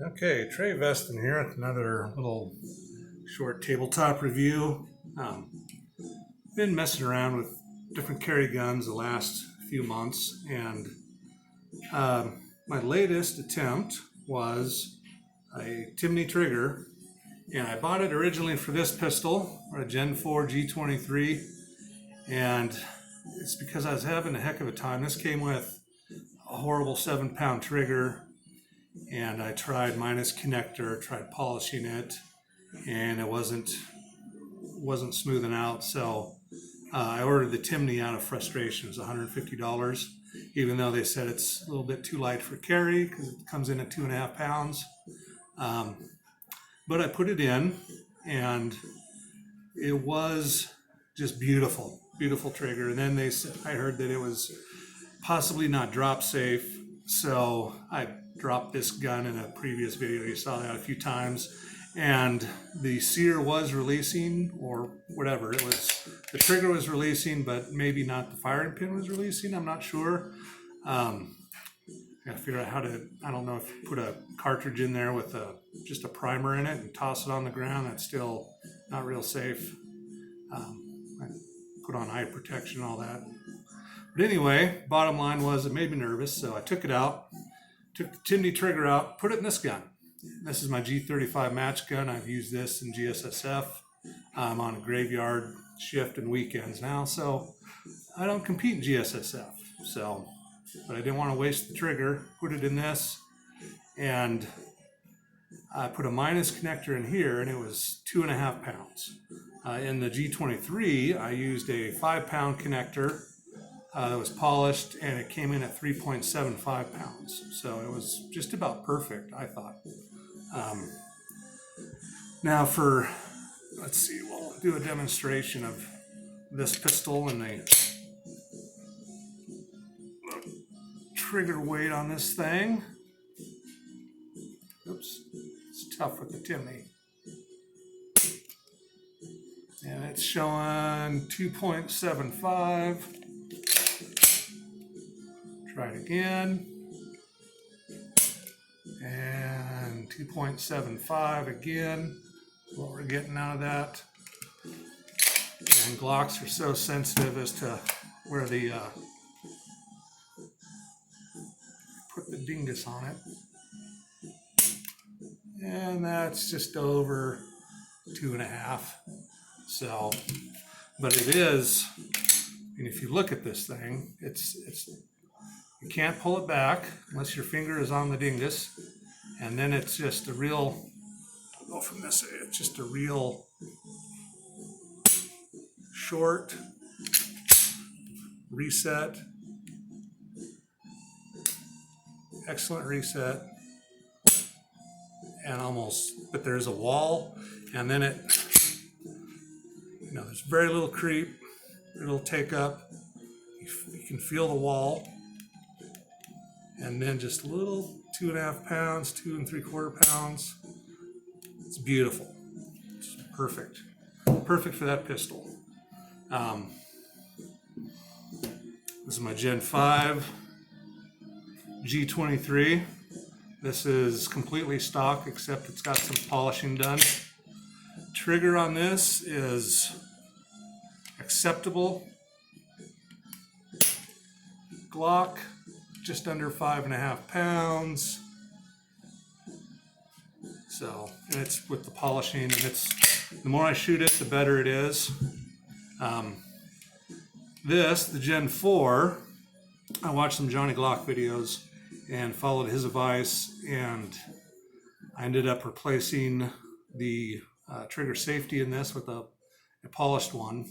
Okay, Trey Veston here with another little short tabletop review. Been messing around with different carry guns the last few months, and my latest attempt was a Timney trigger, and I bought it originally for this pistol, or a Gen 4 G23, and it's because I was having a heck of a time. This came with a horrible 7-pound trigger, and I tried minus connector, tried polishing it, and it wasn't smoothing out. So I ordered the Timney out of frustration. It was $150, even though they said it's a little bit too light for carry because it comes in at 2.5 pounds. But I put it in, and it was just beautiful trigger. And then they said, I heard that it was possibly not drop safe, so I dropped this gun in a previous video. You saw that a few times, and the sear was releasing, or whatever it was. The trigger was releasing, but maybe not the firing pin was releasing. I'm not sure. I gotta figure out how to. I don't know if you put a cartridge in there with just a primer in it and toss it on the ground. That's still not real safe. I put on eye protection and all that. But anyway, bottom line was it made me nervous, so I took it out, took the Timney trigger out, put it in this gun. This is my G35 match gun. I've used this in GSSF. I'm on a graveyard shift and weekends now, so I don't compete in GSSF. But I didn't want to waste the trigger, put it in this, and I put a minus connector in here, and it was 2.5 pounds. In the G23, I used a 5-pound connector that was polished, and it came in at 3.75 pounds. So it was just about perfect, I thought. Now let's see, we'll do a demonstration of this pistol and the trigger weight on this thing. Oops, it's tough with the Timney. And it's showing 2.75. Try it again. And 2.75 again. What we're getting out of that. And Glocks are so sensitive as to where the put the dingus on it. And that's just over 2.5. So, but it is, and if you look at this thing, it's you can't pull it back unless your finger is on the dingus, and then it's just a real, I'll go from this way, it's just a real short reset, excellent reset, and but there's a wall, and then there's very little creep, very little take up. You can feel the wall, and then just a little 2.5 pounds, 2.75 pounds. It's beautiful. It's perfect for that pistol. This is my Gen 5 G23. This is completely stock, except it's got some polishing done. Trigger on this is acceptable. Glock, just under 5.5 pounds. So, and it's with the polishing, and the more I shoot it, the better it is. The Gen 4, I watched some Johnny Glock videos and followed his advice, and I ended up replacing the trigger safety in this with a polished one.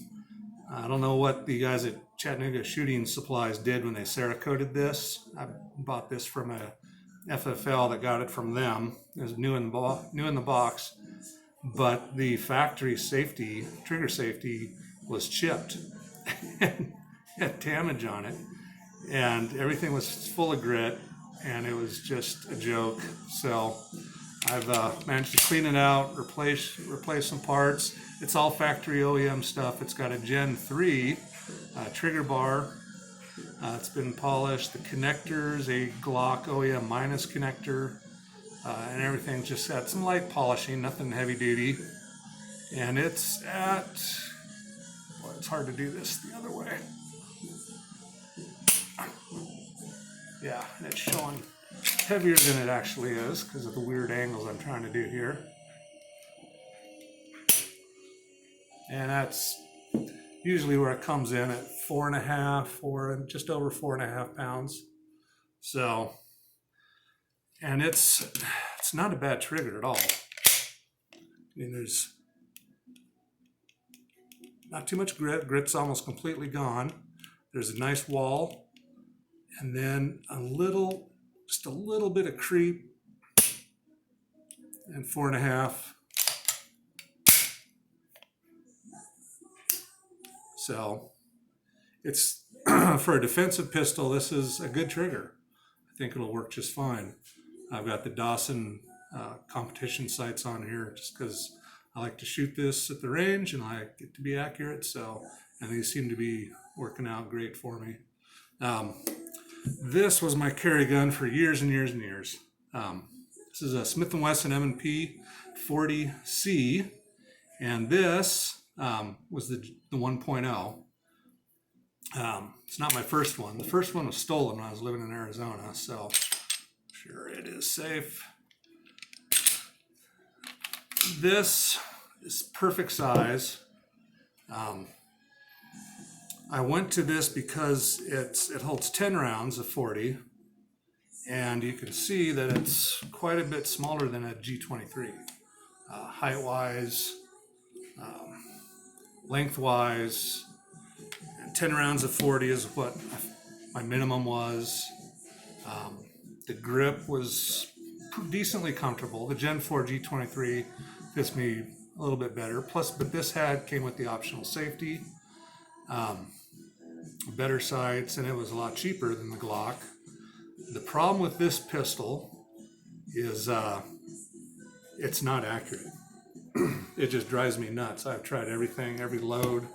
I don't know what the guys at Chattanooga Shooting Supplies did when they Cerakoted this. I bought this from a FFL that got it from them. It was new in the box, but the factory safety, trigger safety, was chipped and had damage on it, and everything was full of grit, and it was just a joke. So I've managed to clean it out, replace some parts. It's all factory OEM stuff. It's got a Gen 3 trigger bar. It's been polished. The connectors, a Glock OEM minus connector. and everything's just got some light polishing, nothing heavy duty. And it's at, boy, it's hard to do this the other way. Yeah, and it's showing heavier than it actually is because of the weird angles I'm trying to do here. And that's usually where it comes in at 4.5 or just over 4.5 pounds. So, and it's not a bad trigger at all. I mean, there's not too much grit. Grit's almost completely gone. There's a nice wall, and then just a little bit of creep, and 4.5. So it's for a defensive pistol, this is a good trigger. I think it'll work just fine. I've got the Dawson competition sights on here just because I like to shoot this at the range and I like it to be accurate. So, and these seem to be working out great for me. This was my carry gun for years and years and years. This is a Smith & Wesson M&P40c, and this was the 1.0. It's not my first one. The first one was stolen when I was living in Arizona, so sure it is safe. This is perfect size. I went to this because it holds 10 rounds of 40, and you can see that it's quite a bit smaller than a G23. Height-wise, lengthwise, and 10 rounds of 40 is what my minimum was. The grip was decently comfortable. The Gen 4 G23 fits me a little bit better. Plus, but this came with the optional safety, better sights, and it was a lot cheaper than the Glock. The problem with this pistol is it's not accurate. It just drives me nuts. I've tried everything, every load,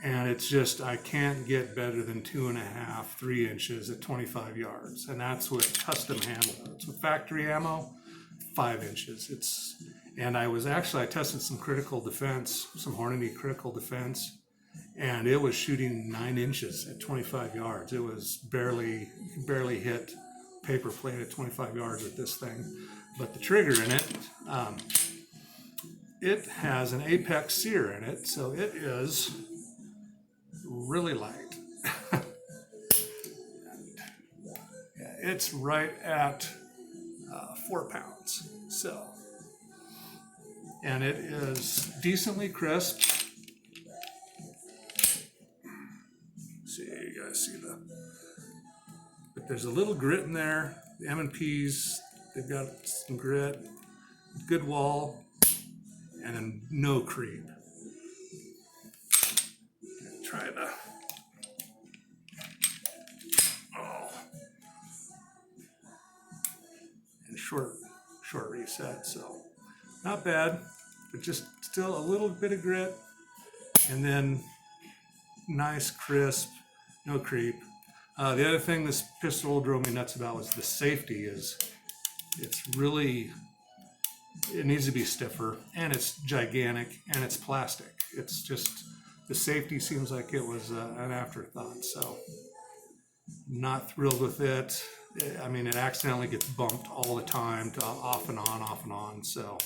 and it's just, I can't get better than 2.5, 3 inches at 25 yards. And that's with custom handle. It's with factory ammo, 5 inches. And I tested some critical defense, some Hornady critical defense, and it was shooting 9 inches at 25 yards. It was barely hit paper plate at 25 yards with this thing. But the trigger in it has an apex sear in it, so it is really light. It's right at 4 pounds. So, and it is decently crisp. See, you guys see but there's a little grit in there. The M&Ps, they've got some grit, good wall, and then no creep. Try the, and short reset, so not bad, but just still a little bit of grit, and then nice crisp, no creep. The other thing this pistol drove me nuts about was the safety. It needs to be stiffer, and it's gigantic, and it's plastic. It's just, the safety seems like it was an afterthought, so not thrilled with it. I mean, it accidentally gets bumped all the time to off and on, so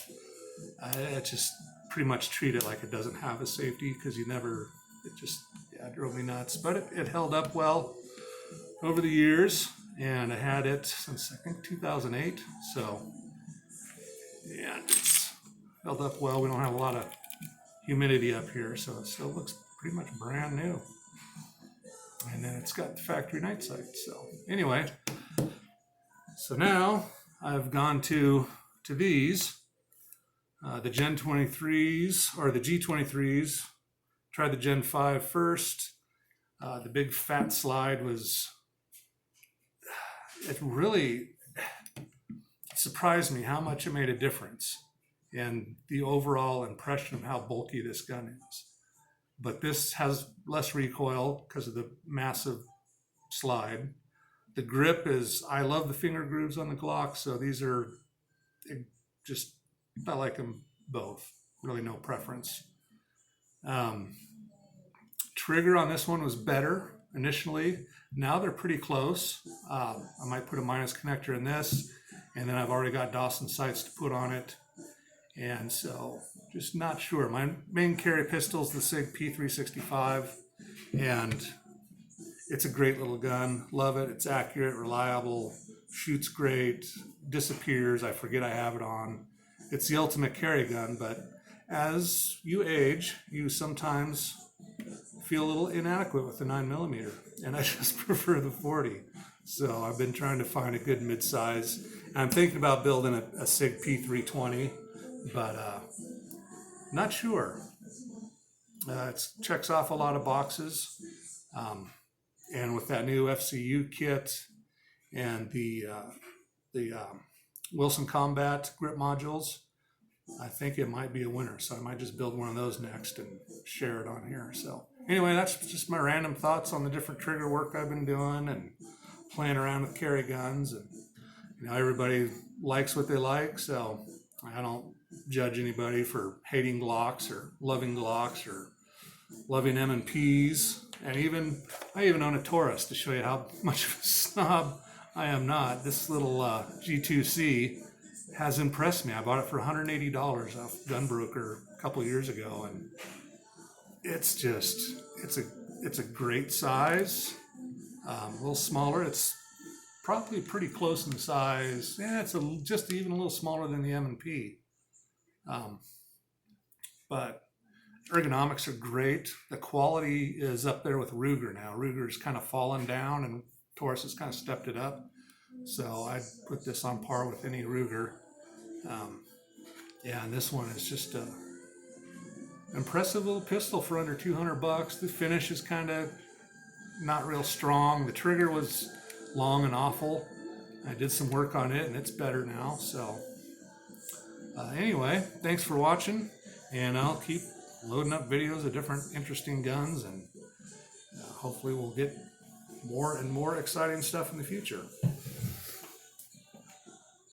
I just pretty much treat it like it doesn't have a safety, because it drove me nuts. But it held up well over the years, and I had it since I think 2008, so, and it's held up well. We don't have a lot of humidity up here, so it still looks pretty much brand new. And then it's got the factory night sight. So anyway, so now I've gone to these, the Gen 23s, or the G23s. Tried the Gen 5 first. The big fat slide it really surprised me how much it made a difference in the overall impression of how bulky this gun is. But this has less recoil because of the massive slide. The grip is, I love the finger grooves on the Glock, so these are just, I like them both. Really no preference. Trigger on this one was better initially. Now they're pretty close. I might put a minus connector in this, and then I've already got Dawson sights to put on it. And so just not sure. My main carry pistol is the SIG P365, and it's a great little gun. Love it. It's accurate, reliable, shoots great, disappears. I forget I have it on. It's the ultimate carry gun, but as you age, you sometimes feel a little inadequate with the 9mm, and I just prefer the 40. So I've been trying to find a good mid-size. I'm thinking about building a SIG P320, but not sure. It checks off a lot of boxes. And with that new FCU kit and the Wilson Combat grip modules, I think it might be a winner. So I might just build one of those next and share it on here. So anyway, that's just my random thoughts on the different trigger work I've been doing and playing around with carry guns. And you know, everybody likes what they like, so I don't judge anybody for hating Glocks or loving loving M&Ps. And I even own a Taurus, to show you how much of a snob I am not. This little G2c has impressed me. I bought it for $180 off Gunbroker a couple years ago, and it's a great size. A little smaller. It's probably pretty close in size. Yeah, it's just even a little smaller than the M&P. But ergonomics are great. The quality is up there with Ruger now. Ruger's kind of fallen down, and Taurus has kind of stepped it up. So I'd put this on par with any Ruger. Yeah, and this one is just a impressive little pistol for under $200. The finish is kind of not real strong. The trigger was long and awful. I did some work on it, and it's better now. So anyway, thanks for watching, and I'll keep loading up videos of different interesting guns, and hopefully we'll get more and more exciting stuff in the future.